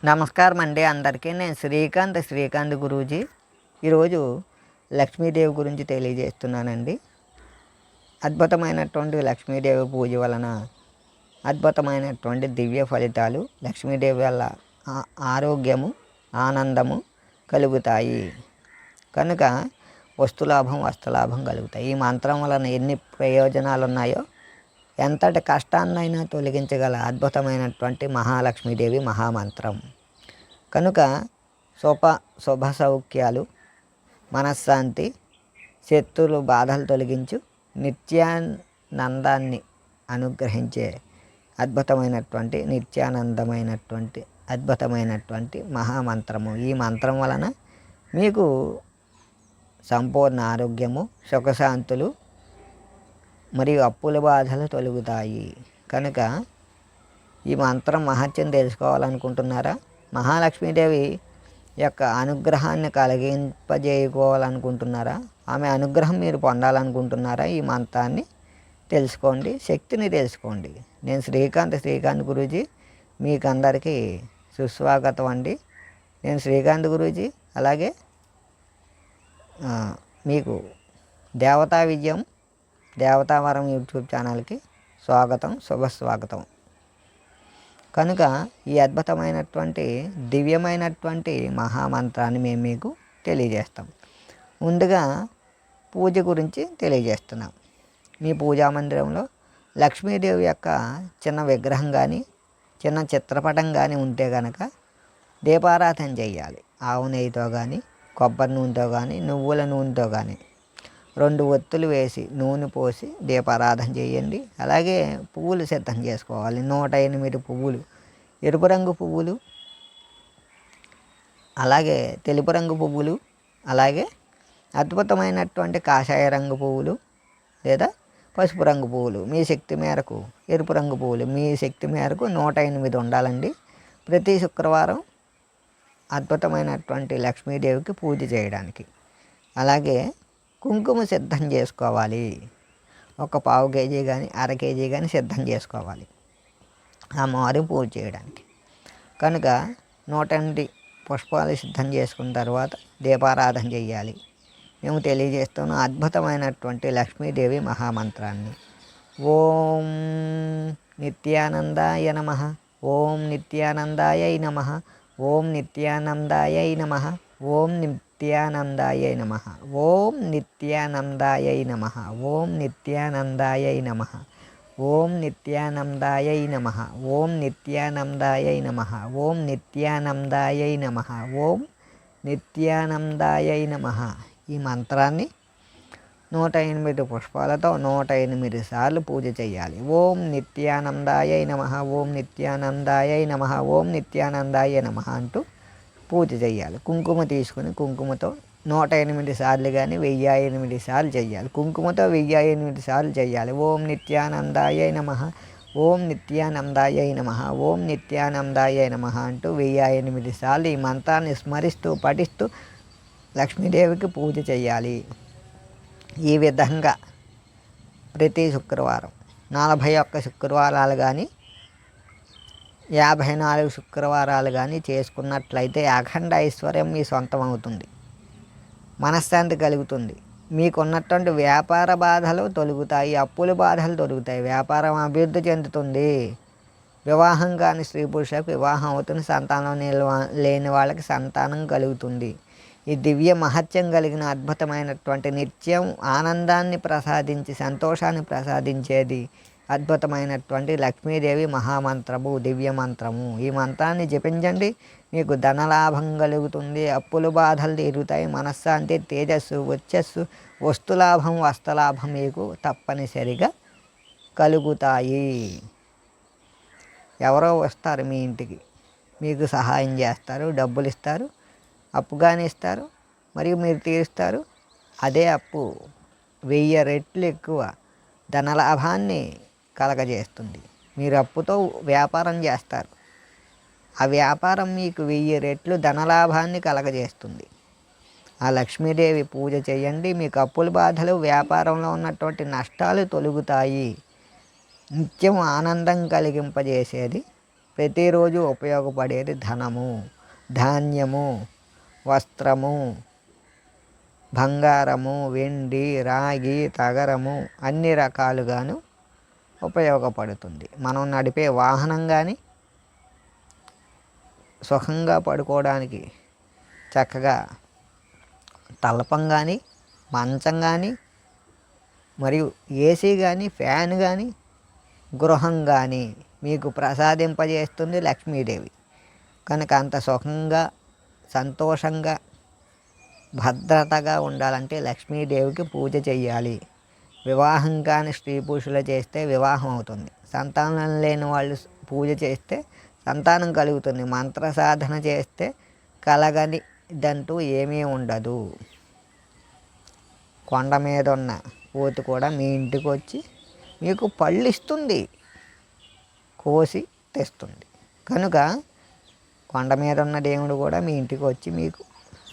నమస్కారం అండి అందరికీ. నేను శ్రీకాంత్ గురూజీ. ఈరోజు లక్ష్మీదేవి గురించి తెలియజేస్తున్నానండి. అద్భుతమైనటువంటి లక్ష్మీదేవి పూజ వలన అద్భుతమైనటువంటి దివ్య ఫలితాలు, లక్ష్మీదేవి వల్ల ఆరోగ్యము, ఆనందము కలుగుతాయి. కనుక వస్తులాభం, వస్తులాభం కలుగుతాయి. ఈ మంత్రం వలన ఎన్ని ప్రయోజనాలు ఉన్నాయో, ఎంతటి కష్టాన్నైనా తొలగించగల అద్భుతమైనటువంటి మహాలక్ష్మీదేవి మహామంత్రం. కనుక శుభ సౌఖ్యాలు, మనశ్శాంతి, శత్రువులు బాధలు తొలగించు నిత్యానందాన్ని అనుగ్రహించే అద్భుతమైనటువంటి మహామంత్రము. ఈ మంత్రం వలన మీకు సంపూర్ణ ఆరోగ్యము, సుఖశాంతులు మరియు అప్పుల బాధలు తొలగుతాయి. కనుక ఈ మంత్రం మహత్యం తెలుసుకోవాలనుకుంటున్నారా? మహాలక్ష్మీదేవి యొక్క అనుగ్రహాన్ని కలిగింపజేయకోవాలనుకుంటున్నారా? ఆమె అనుగ్రహం మీరు పొందాలనుకుంటున్నారా? ఈ మంత్రాన్ని తెలుసుకోండి, శక్తిని తెలుసుకోండి. నేను శ్రీకాంత్ గురూజీ. మీకు అందరికీ సుస్వాగతం అండి. నేను శ్రీకాంత్ గురూజీ. అలాగే మీకు దేవతా విజయం, దేవతావరం యూట్యూబ్ ఛానల్కి స్వాగతం, శుభస్వాగతం. కనుక ఈ అద్భుతమైనటువంటి దివ్యమైనటువంటి మహామంత్రాన్ని మేము మీకు తెలియజేస్తాం. ముందుగా పూజ గురించి తెలియజేస్తున్నాం. మీ పూజా మందిరంలో లక్ష్మీదేవి యొక్క చిన్న విగ్రహం కానీ, చిన్న చిత్రపటం కానీ ఉంటే కనుక దీపారాధన చేయాలి. ఆవు నెయ్యితో కానీ, కొబ్బరి నూనెతో కానీ, నువ్వుల నూనెతో కానీ 2 ఒత్తులు వేసి నూనె పోసి దీపారాధన చేయండి. అలాగే పువ్వులు సిద్ధం చేసుకోవాలి. 108 పువ్వులు, ఎరుపు రంగు పువ్వులు, అలాగే తెలుపు రంగు పువ్వులు, అలాగే అద్భుతమైనటువంటి కాషాయ రంగు పువ్వులు లేదా పసుపు రంగు పువ్వులు, మీ శక్తి మేరకు ఎరుపు రంగు పువ్వులు మీ శక్తి మేరకు 108 ఉండాలండి. ప్రతి శుక్రవారం అద్భుతమైనటువంటి లక్ష్మీదేవికి పూజ చేయడానికి. అలాగే కుంకుమ సిద్ధం చేసుకోవాలి. ఒక 1/4 కేజీ కానీ, 1/2 కేజీ కానీ సిద్ధం చేసుకోవాలి అమ్మవారి పూజ చేయడానికి. కనుక 108 పుష్పాలు సిద్ధం చేసుకున్న తర్వాత దీపారాధన చేయాలి. మేము తెలియజేస్తున్న అద్భుతమైనటువంటి లక్ష్మీదేవి మహామంత్రాన్ని. ఓం నిత్యానందాయ నమః, ఓం నిత్యానందాయ నమః, ఓం నిత్యానందాయ నమః, ఓం నిత్యానందాయ నమః, ఓం నిత్యానందాయ నమః, ఓం నిత్యానందాయ నమః, ఓం నిత్యానందాయ నమః, ఓం నిత్యానందాయ నమః, ఓం నిత్యానందాయ నమః, ఓం నిత్యానందాయ నమః. ఈ మంత్రాన్ని 108 పుష్పాలతో 108 సార్లు పూజ చేయాలి. ఓం నిత్యానందాయ నమః, ఓం నిత్యానందాయ నమః, ఓం నిత్యానందాయ నమః అంటూ పూజ చేయాలి. కుంకుమ తీసుకుని కుంకుమతో 108 సార్లు కానీ 1008 సార్లు చేయాలి. కుంకుమతో 1008 సార్లు చేయాలి. ఓం నిత్యానందాయ నమః, ఓం నిత్యానందాయ నమః, ఓం నిత్యానందాయ నమః అంటూ 1008 సార్లు ఈ మంత్రాన్ని స్మరిస్తూ పఠిస్తూ లక్ష్మీదేవికి పూజ చేయాలి. ఈ విధంగా ప్రతి శుక్రవారం 41 శుక్రవారాలు కానీ 54 శుక్రవారాలు కానీ చేసుకున్నట్లయితే అఖండ ఐశ్వర్యం మీ సొంతం అవుతుంది. మనశ్శాంతి కలుగుతుంది. మీకున్నటువంటి వ్యాపార బాధలు తొలగుతాయి, అప్పుల బాధలు తొలగుతాయి, వ్యాపారం అభివృద్ధి చెందుతుంది. వివాహం కాని స్త్రీ పురుషులకు వివాహం అవుతుంది. సంతానం లేని వాళ్ళకి సంతానం కలుగుతుంది. ఈ దివ్య మహత్యం కలిగిన అద్భుతమైనటువంటి నిత్యం ఆనందాన్ని ప్రసాదించి సంతోషాన్ని ప్రసాదించేది అద్భుతమైనటువంటి లక్ష్మీదేవి మహామంత్రము, దివ్య మంత్రము. ఈ మంత్రాన్ని జపించండి. మీకు ధనలాభం కలుగుతుంది, అప్పుల బాధలు తీరుతాయి, మనశ్శాంతి, తేజస్సు, వచ్చస్సు, వస్తులాభం, వస్త్రలాభం మీకు తప్పనిసరిగా కలుగుతాయి. ఎవరో వస్తారు మీ ఇంటికి, మీకు సహాయం చేస్తారు, డబ్బులు ఇస్తారు, అప్పుగానే ఇస్తారు, మరియు మీరు తీరుస్తారు. అదే అప్పు 1000 రెట్లు ఎక్కువ ధనలాభాన్ని కలగజేస్తుంది. మీరు అప్పుతో వ్యాపారం చేస్తారు, ఆ వ్యాపారం మీకు 1000 రెట్లు ధనలాభాన్ని కలగజేస్తుంది. ఆ లక్ష్మీదేవి పూజ చేయండి. మీకు అప్పుల బాధలు, వ్యాపారంలో ఉన్నటువంటి నష్టాలు తొలగుతాయి. నిత్యం ఆనందం కలిగింపజేసేది ప్రతిరోజు ఉపయోగపడేది ధనము, ధాన్యము, వస్త్రము, బంగారము, వెండి, రాగి, తగరము అన్ని రకాలుగాను ఉపయోగపడుతుంది. మనం నడిపే వాహనం కానీ సుఖంగా పడుకోవడానికి చక్కగా తలపం కానీ, మంచం కానీ, మరియు ఏసీ కానీ, ఫ్యాన్ కానీ, గృహం కానీ మీకు ప్రసాదింపజేస్తుంది లక్ష్మీదేవి. కనుక అంత సుఖంగా, సంతోషంగా, భద్రతగా ఉండాలంటే లక్ష్మీదేవికి పూజ చేయాలి. వివాహం కాని స్త్రీ పురుషులు చేస్తే వివాహం అవుతుంది. సంతానం లేని వాళ్ళు పూజ చేస్తే సంతానం కలుగుతుంది. మంత్ర సాధన చేస్తే కలగనిదంటూ ఏమీ ఉండదు. కొండ మీద ఉన్న కోతి కూడా మీ ఇంటికి వచ్చి మీకు పళ్ళు ఇస్తుంది, కోసి తెస్తుంది. కనుక కొండ మీద ఉన్న దేవుడు కూడా మీ ఇంటికి వచ్చి మీకు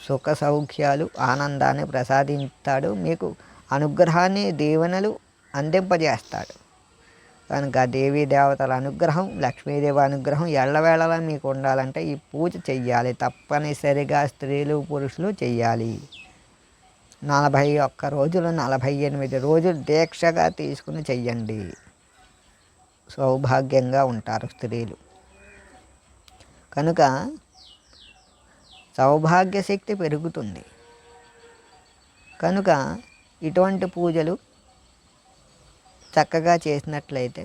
సుఖ సౌఖ్యాలు, ఆనందాన్ని ప్రసాదిస్తాడు. మీకు అనుగ్రహాన్ని, దీవెనలు అందింపజేస్తాడు. కనుక దేవీ దేవతల అనుగ్రహం, లక్ష్మీదేవి అనుగ్రహం ఎల్లవేళలా మీకు ఉండాలంటే ఈ పూజ చెయ్యాలి. తప్పనిసరిగా స్త్రీలు పురుషులు చెయ్యాలి. 41 రోజులు, 48 రోజులు దీక్షగా తీసుకుని చెయ్యండి. సౌభాగ్యంగా ఉంటారు స్త్రీలు. కనుక సౌభాగ్య శక్తి పెరుగుతుంది. కనుక ఇటువంటి పూజలు చక్కగా చేసినట్లయితే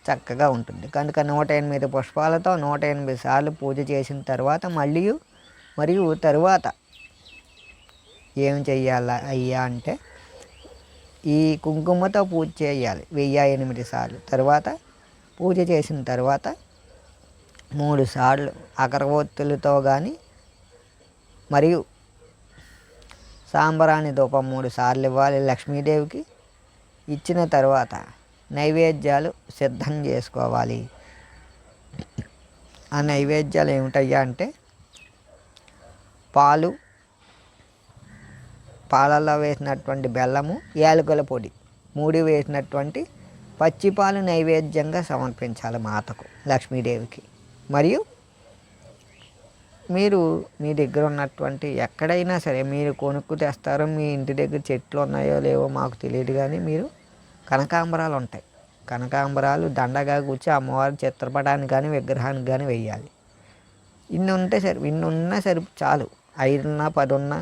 చక్కగా ఉంటుంది. కనుక 108 పుష్పాలతో 108 సార్లు పూజ చేసిన తర్వాత మరియు తరువాత ఏం చెయ్యాలా అయ్యా అంటే ఈ కుంకుమతో పూజ చేయాలి 1008 సార్లు. తర్వాత పూజ చేసిన తర్వాత 3 సార్లు అగరవత్తులతో కానీ మరియు సాంబ్రాణి ధూపం 3 సార్లు ఇవ్వాలి లక్ష్మీదేవికి. ఇచ్చిన తర్వాత నైవేద్యాలు సిద్ధం చేసుకోవాలి. ఆ నైవేద్యాలు ఏమిటయ్యా అంటే పాలల్లో వేసినటువంటి బెల్లము, యాలకుల పొడి 3 వేసినటువంటి పచ్చిపాలు నైవేద్యంగా సమర్పించాలి మాతకు, లక్ష్మీదేవికి. మరియు మీరు మీ దగ్గర ఉన్నటువంటి ఎక్కడైనా సరే మీరు కొనుక్కు తెస్తారో, మీ ఇంటి దగ్గర చెట్లు ఉన్నాయో లేవో మాకు తెలియదు, కానీ మీరు కనకాంబరాలు ఉంటాయి, కనకాంబరాలు దండగా కూర్చి అమ్మవారి చిత్రపటానికి కానీ విగ్రహానికి కానీ వెయ్యాలి. ఇన్ని ఉన్నా సరి చాలు. 5 ఉన్నా 10 ఉన్నా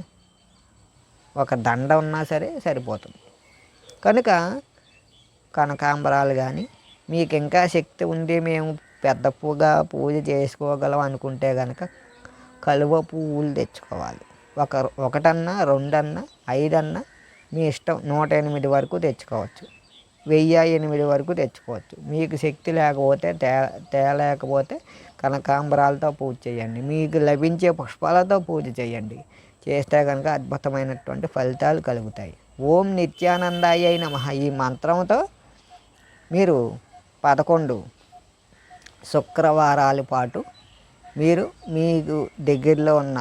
ఒక దండ ఉన్నా సరే సరిపోతుంది. కనుక కనకాంబరాలు కానీ మీకు ఇంకా శక్తి ఉండి మేము పెద్దగా పూజ చేసుకోగలం అనుకుంటే కనుక కలువ పువ్వులు తెచ్చుకోవాలి. ఒకటన్నా 2 అన్నా 5 అన్నా మీ ఇష్టం. 108 వరకు తెచ్చుకోవచ్చు, 1008 వరకు తెచ్చుకోవచ్చు. మీకు శక్తి లేకపోతే తేలేకపోతే కనకాంబరాలతో పూజ చేయండి. మీకు లభించే పుష్పాలతో పూజ చేయండి. చేస్తే కనుక అద్భుతమైనటువంటి ఫలితాలు కలుగుతాయి. ఓం నిత్యానందాయ నమః ఈ మంత్రంతో మీరు 11 శుక్రవారాల పాటు మీరు మీకు దగ్గరలో ఉన్న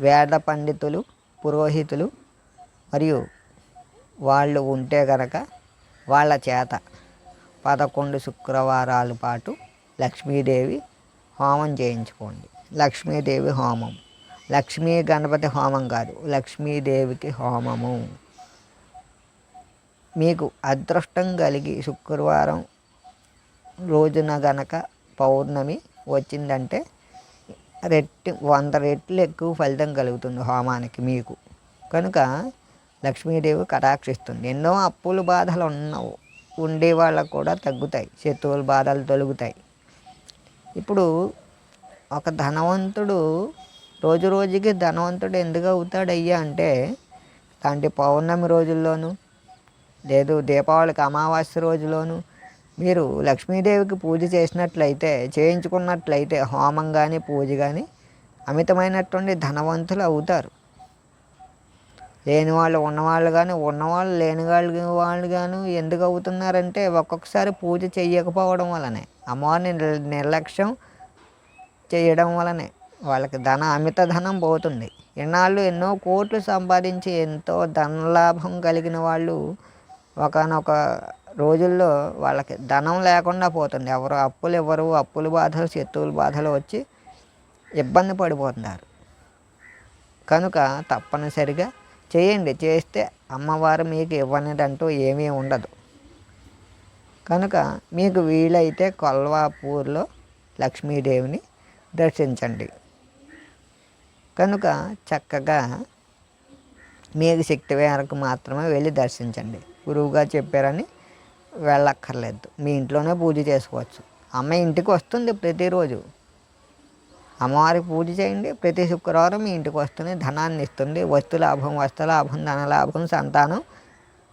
వేద పండితులు, పురోహితులు మరియు వాళ్ళు ఉంటే కనుక వాళ్ళ చేత 11 శుక్రవారాల పాటు లక్ష్మీదేవి హోమం చేయించుకోండి. లక్ష్మీదేవి హోమం, లక్ష్మీ గణపతి హోమం కాదు, లక్ష్మీదేవికి హోమము. మీకు అదృష్టం కలిగి శుక్రవారం రోజున గనక పౌర్ణమి వచ్చిందంటే 100 రెట్లు ఎక్కువ ఫలితం కలుగుతుంది హోమానికి మీకు. కనుక లక్ష్మీదేవి కటాక్షిస్తుంది. ఎన్నో అప్పుల బాధలు ఉండే వాళ్ళకు కూడా తగ్గుతాయి, శత్రువుల బాధలు తొలుగుతాయి. ఇప్పుడు ఒక ధనవంతుడు రోజు రోజుకి ధనవంతుడు ఎందుకు అవుతాడయ్యా అంటే అలాంటి పౌర్ణమి రోజుల్లోనూ లేదు దీపావళికి అమావాస్య రోజులోనూ మీరు లక్ష్మీదేవికి పూజ చేయించుకున్నట్లయితే హోమం కానీ పూజ కానీ అమితమైనటువంటి ధనవంతులు అవుతారు. లేని వాళ్ళు ఉన్నవాళ్ళు కానీ, ఉన్నవాళ్ళు లేని వాళ్ళు కానీ ఎందుకు అవుతున్నారంటే ఒక్కొక్కసారి పూజ చేయకపోవడం వలనే, అమ్మవారిని నిర్లక్ష్యం చేయడం వలనే వాళ్ళకి అమిత ధనం పోతుంది. ఇన్నాళ్ళు ఎన్నో కోట్లు సంపాదించి ఎంతో ధనలాభం కలిగిన వాళ్ళు ఒకానొక రోజుల్లో వాళ్ళకి ధనం లేకుండా పోతుంది. ఎవరు అప్పులు ఇవ్వరు, అప్పుల బాధలు శత్రువుల బాధలు వచ్చి ఇబ్బంది పడిపోతున్నారు. కనుక తప్పనిసరిగా చేయండి. చేస్తే అమ్మవారు మీకు ఇవ్వనిదంటూ ఏమీ ఉండదు. కనుక మీకు వీలైతే కొల్వాపూర్లో లక్ష్మీదేవిని దర్శించండి. కనుక చక్కగా మీకు శక్తి మేరకు మాత్రమే వెళ్ళి దర్శించండి. గురువుగారు చెప్పారని వెళ్ళక్కర్లేదు. మీ ఇంట్లోనే పూజ చేసుకోవచ్చు. అమ్మ ఇంటికి వస్తుంది ప్రతిరోజు. అమ్మవారికి పూజ చేయండి. ప్రతి శుక్రవారం మీ ఇంటికి వస్తుంది, ధనాన్ని ఇస్తుంది. వస్తులాభం, వస్త్రలాభం, ధనలాభం, సంతానం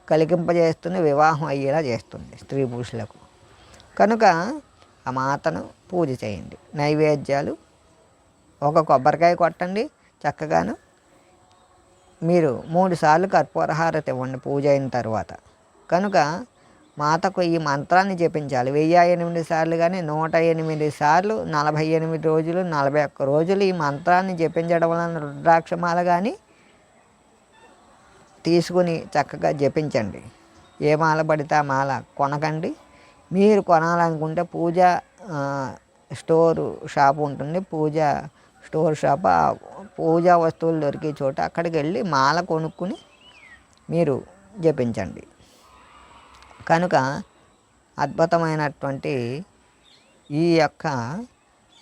కలిగింపజేస్తుంది, వివాహం అయ్యేలా చేస్తుంది స్త్రీ పురుషులకు. కనుక ఆ మాతను పూజ చేయండి. నైవేద్యాలు ఒక కొబ్బరికాయ కొట్టండి. చక్కగాను మీరు 3 సార్లు కర్పూర హారతి ఇవ్వండి పూజ అయిన తర్వాత. కనుక మాతకు ఈ మంత్రాన్ని జపించాలి 1008 సార్లు కానీ 108 సార్లు 48 రోజులు 41 రోజులు ఈ మంత్రాన్ని జపించడం వలన రుద్రాక్షమాల కానీ తీసుకుని చక్కగా జపించండి. ఏ మాల పడితే ఆ మాల కొనకండి. మీరు కొనాలనుకుంటే పూజ స్టోర్ షాప్ ఉంటుంది, పూజ స్టోర్ షాప్, పూజా వస్తువులు దొరికే చోట అక్కడికి వెళ్ళి మాల కొనుక్కుని మీరు జపించండి. కనుక అద్భుతమైనటువంటి ఈ యొక్క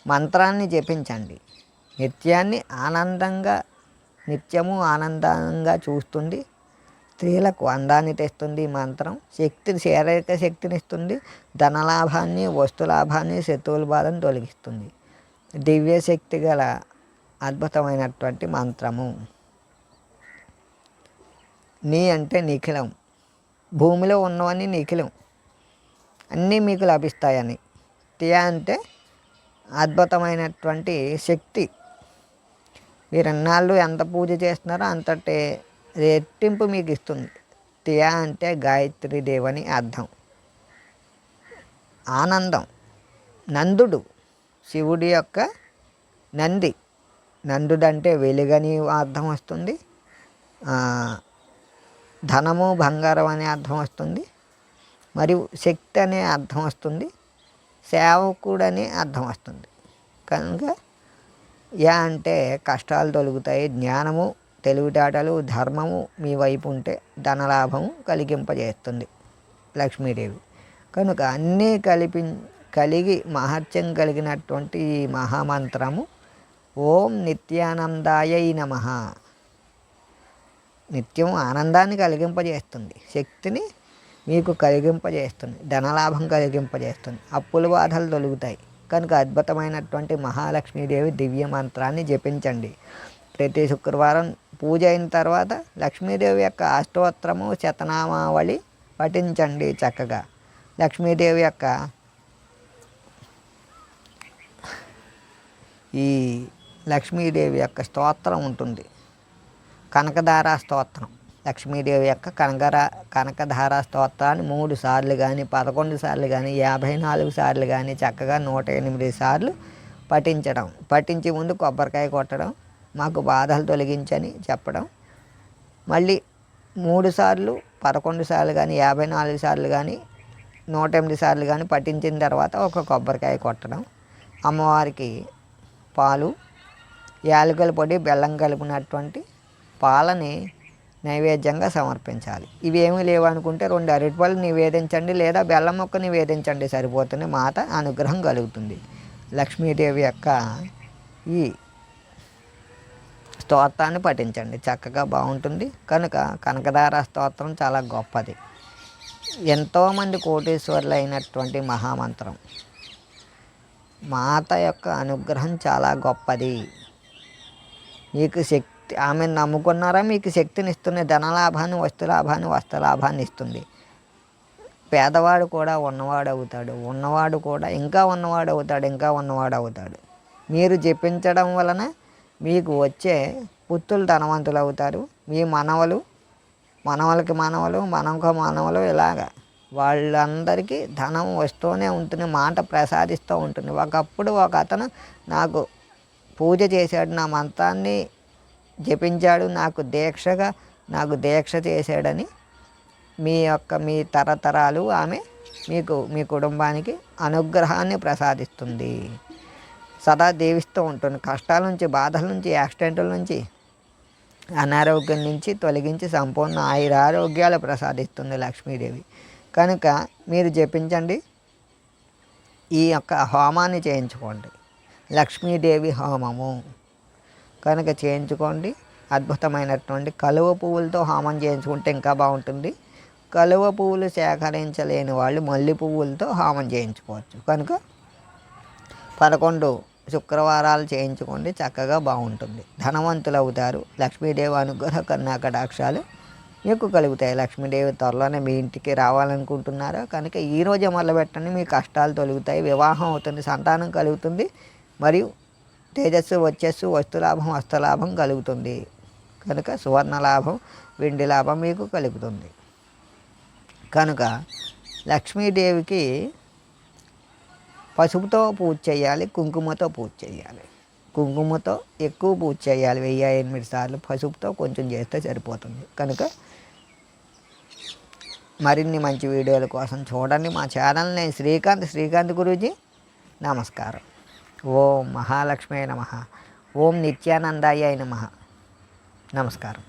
మంత్రాన్ని జపించండి. నిత్యము ఆనందంగా చూస్తుంది. స్త్రీలకు అందాన్ని తెస్తుంది ఈ మంత్రం. శారీరక శక్తిని ఇస్తుంది. ధనలాభాన్ని, వస్తులాభాన్ని, శత్రువుల బాధను తొలగిస్తుంది. దివ్యశక్తి గల అద్భుతమైనటువంటి మంత్రము. నీ అంటే నిఖిలం, భూమిలో ఉన్నవన్నీ నిఖిలం, అన్నీ మీకు లభిస్తాయని. తియ అంటే అద్భుతమైనటువంటి శక్తి. మీరు ఎన్నాళ్ళు ఎంత పూజ చేస్తున్నారో అంతటి రెట్టింపు మీకు ఇస్తుంది. తియ అంటే గాయత్రీదేవి అని అర్థం. ఆనందం, నందుడు శివుడి యొక్క నంది. నందుడంటే వెలుగని అర్థం వస్తుంది. ధనము, బంగారం అనే అర్థం వస్తుంది. మరియు శక్తి అనే అర్థం వస్తుంది. సేవకుడు అనే అర్థం వస్తుంది. కనుక యా అంటే కష్టాలు తొలగుతాయి. జ్ఞానము, తెలివితేటలు, ధర్మము మీ వైపు ఉంటే ధనలాభము కలిగింపజేస్తుంది లక్ష్మీదేవి. కనుక అన్నీ కలిగి మహత్యం కలిగినటువంటి ఈ మహామంత్రము ఓం నిత్యానందాయ నమః. నిత్యం ఆనందాన్ని కలిగింపజేస్తుంది, శక్తిని మీకు కలిగింపజేస్తుంది, ధనలాభం కలిగింపజేస్తుంది, అప్పుల బాధలు తొలుగుతాయి. కనుక అద్భుతమైనటువంటి మహాలక్ష్మీదేవి దివ్య మంత్రాన్ని జపించండి. ప్రతి శుక్రవారం పూజ అయిన తర్వాత లక్ష్మీదేవి యొక్క అష్టోత్తరము, శతనామావళి పఠించండి. చక్కగా లక్ష్మీదేవి యొక్క స్తోత్రం ఉంటుంది, కనకధారా స్తోత్రం. లక్ష్మీదేవి యొక్క కనకధారా స్తోత్రాన్ని 3 సార్లు కానీ 11 సార్లు కానీ 54 సార్లు కానీ చక్కగా 108 సార్లు పఠించి ముందు కొబ్బరికాయ కొట్టడం, మాకు బాధలు తొలగించని చెప్పడం. మళ్ళీ 3 సార్లు 11 సార్లు కానీ 54 సార్లు కానీ 108 సార్లు కానీ పఠించిన తర్వాత ఒక కొబ్బరికాయ కొట్టడం. అమ్మవారికి పాలు, యాలకుల పొడి, బెల్లం కలిపినటువంటి పాలని నైవేద్యంగా సమర్పించాలి. ఇవేమీ లేవనుకుంటే 2 అరటిపళ్ళు నివేదించండి, లేదా బెల్లం మొక్క నివేదించండి, సరిపోతుంది. మాత అనుగ్రహం కలుగుతుంది. లక్ష్మీదేవి యొక్క ఈ స్తోత్రాన్ని పఠించండి, చక్కగా బాగుంటుంది. కనుక కనకధార స్తోత్రం చాలా గొప్పది. ఎంతోమంది కోటీశ్వరులు అయినటువంటి మహామంత్రం. మాత యొక్క అనుగ్రహం చాలా గొప్పది. మీకు శక్తి, ఆమెను నమ్ముకున్నారా, మీకు శక్తిని ఇస్తుంది. ధనలాభాన్ని, వస్తులాభాన్ని, వస్త్రలాభాన్ని ఇస్తుంది. పేదవాడు కూడా ఉన్నవాడు అవుతాడు, ఉన్నవాడు కూడా ఇంకా ఉన్నవాడు అవుతాడు. మీరు జపించడం వలన మీకు వచ్చే పుత్రులు ధనవంతులు అవుతారు. మీ మనవలకి మనవలు ఇలాగా వాళ్ళందరికీ ధనం వస్తూనే ఉంటుంది, మాట ప్రసాదిస్తూ ఉంటుంది. ఒకప్పుడు ఒక అతను నాకు పూజ చేశాడు, నా మంత్రాన్ని జపించాడు, నాకు దీక్ష చేశాడని మీ తరతరాలు ఆమె మీకు మీ కుటుంబానికి అనుగ్రహాన్ని ప్రసాదిస్తుంది. సదా దీవిస్తూ ఉంటుంది. కష్టాల నుంచి, బాధల నుంచి, యాక్సిడెంట్ల నుంచి, అనారోగ్యం నుంచి తొలగించి సంపూర్ణ ఆయురారోగ్యాలు ప్రసాదిస్తుంది లక్ష్మీదేవి. కనుక మీరు జపించండి, ఈ యొక్క హోమాన్ని చేయించుకోండి, లక్ష్మీదేవి హోమము కనుక చేయించుకోండి. అద్భుతమైనటువంటి కలువ పువ్వులతో హోమం చేయించుకుంటే ఇంకా బాగుంటుంది. కలువ పువ్వులు సేకరించలేని వాళ్ళు మల్లె పువ్వులతో హోమం చేయించుకోవచ్చు. కనుక 11 శుక్రవారాలు చేయించుకోండి, చక్కగా బాగుంటుంది. ధనవంతులు అవుతారు. లక్ష్మీదేవి అనుగ్రహ కరుణా కటాక్షాలు మీకు కలుగుతాయి. లక్ష్మీదేవి త్వరలోనే మీ ఇంటికి రావాలనుకుంటున్నారా? కనుక ఈరోజే మొదలుపెట్టండి, మీ కష్టాలు తొలుగుతాయి, వివాహం అవుతుంది, సంతానం కలుగుతుంది, మరియు తేజస్సు, వచ్చస్సు, వస్తులాభం, హస్తలాభం కలుగుతుంది. కనుక సువర్ణ లాభం, వెండి లాభం మీకు కలుగుతుంది. కనుక లక్ష్మీదేవికి పసుపుతో పూజ చేయాలి, కుంకుమతో పూజ చేయాలి. కుంకుమతో ఎక్కువ పూజ చేయాలి, 1008 సార్లు. పసుపుతో కొంచెం చేస్తే సరిపోతుంది. కనుక మరిన్ని మంచి వీడియోల కోసం చూడండి మా ఛానల్ని. శ్రీకాంత్ గురూజీ. నమస్కారం. ఓం మహాలక్ష్మే నమః. ఓం నిత్యానందాయ నమః. నమస్కారం.